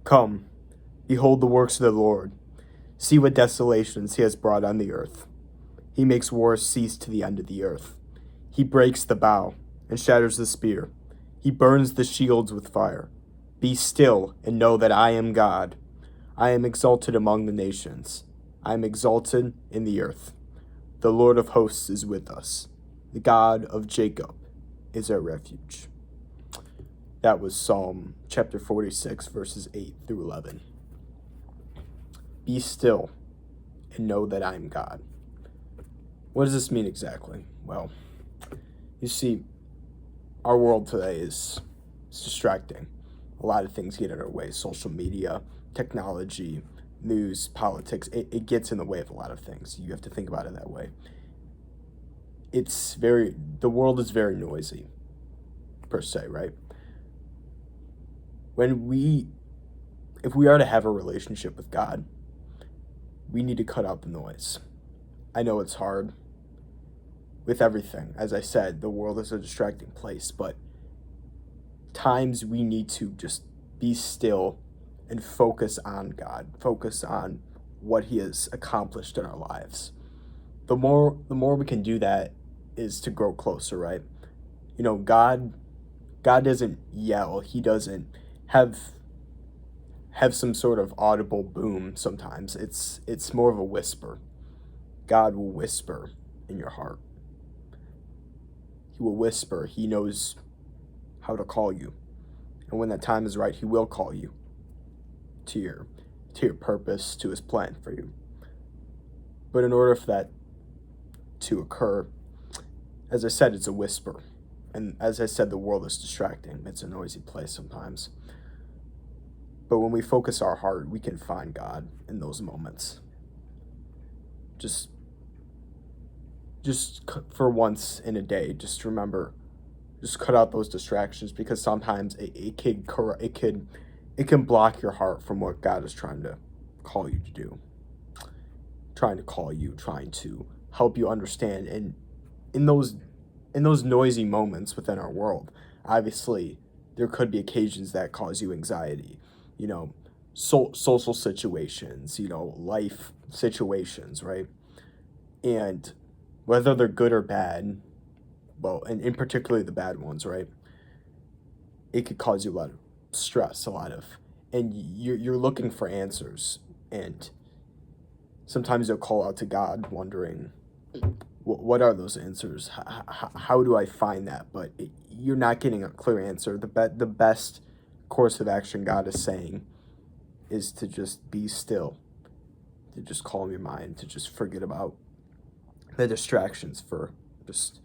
Come, behold the works of the Lord. See what desolations he has brought on the earth. He makes wars cease to the end of the earth. He breaks the bow and shatters the spear. He burns the shields with fire. Be still and know that I am God. I am exalted among the nations. I am exalted in the earth. The Lord of hosts is with us. The God of Jacob is our refuge. That was Psalm chapter 46, verses 8 through 11. Be still and know that I am God. What does this mean exactly? Well, you see, our world today is distracting. A lot of things get in our way. Social media, technology, news, politics. It gets in the way of a lot of things. You have to think about it that way. The world is very noisy, per se, right? If we are to have a relationship with God, we need to cut out the noise. I know it's hard with everything. As I said, the world is a distracting place, but times we need to just be still and focus on God, focus on what he has accomplished in our lives. The more we can do that is to grow closer, right? You know, God doesn't yell. He doesn't have some sort of audible boom sometimes. It's more of a whisper. God will whisper in your heart. He will whisper. He knows how to call you. And when that time is right, he will call you to your purpose, to his plan for you. But in order for that to occur, as I said, it's a whisper. And as I said, the world is distracting. It's a noisy place sometimes. But when we focus our heart, we can find God in those moments. Just for once in a day, just remember, just cut out those distractions, because sometimes it can block your heart from what God is trying to call you to do. Trying to help you understand. And in those noisy moments within our world, obviously there could be occasions that cause you anxiety, social situations, life situations, right? And whether they're good or bad, well, and in particularly the bad ones, right? It could cause you a lot of stress, and you're looking for answers, and sometimes you'll call out to God wondering, what are those answers? How do I find that? But you're not getting a clear answer. The best course of action, God is saying, is to just be still, to just calm your mind, to just forget about the distractions for just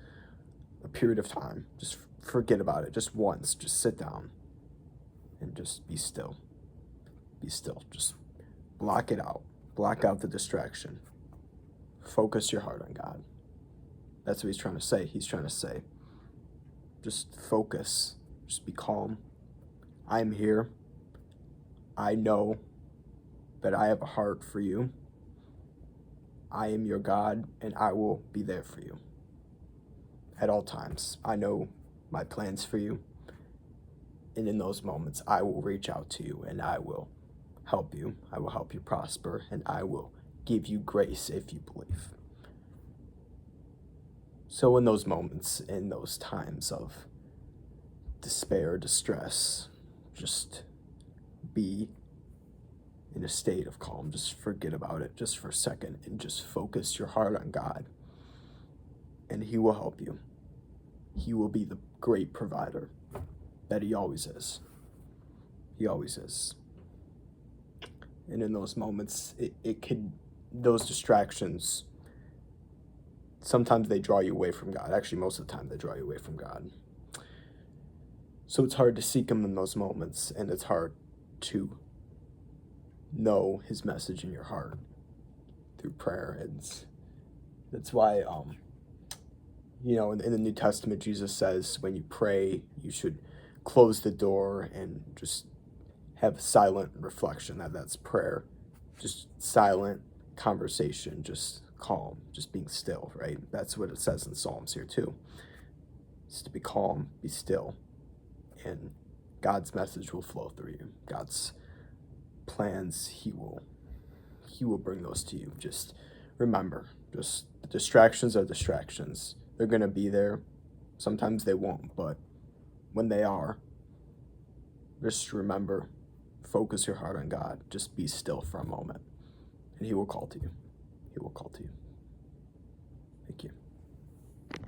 a period of time. Just forget about it just once. Just sit down and just be still. Be still. Just block it out. Block out the distraction. Focus your heart on God. That's what he's trying to say. He's trying to say, just focus. Just be calm. I'm here. I know that I have a heart for you. I am your God, and I will be there for you at all times. I know my plans for you, and in those moments, I will reach out to you, and I will help you. I will help you prosper, and I will give you grace if you believe. So in those moments, in those times of despair, distress, just be in a state of calm. Just forget about it just for a second and just focus your heart on God, and he will help you. He will be the great provider that he always is. He always is. And in those moments, those distractions, sometimes they draw you away from God. Actually, most of the time they draw you away from God. So it's hard to seek him in those moments, and it's hard to know his message in your heart through prayer. And that's why, in the New Testament, Jesus says when you pray, you should close the door and just have silent reflection. That's prayer. Just silent conversation, just calm, just being still, right? That's what it says in Psalms here too. It's to be calm, be still, and God's message will flow through you. God's plans, he will bring those to you. Just remember, just distractions are distractions. They're going to be there. Sometimes they won't, but when they are, just remember, focus your heart on God. Just be still for a moment, and he will call to you. He will call to you.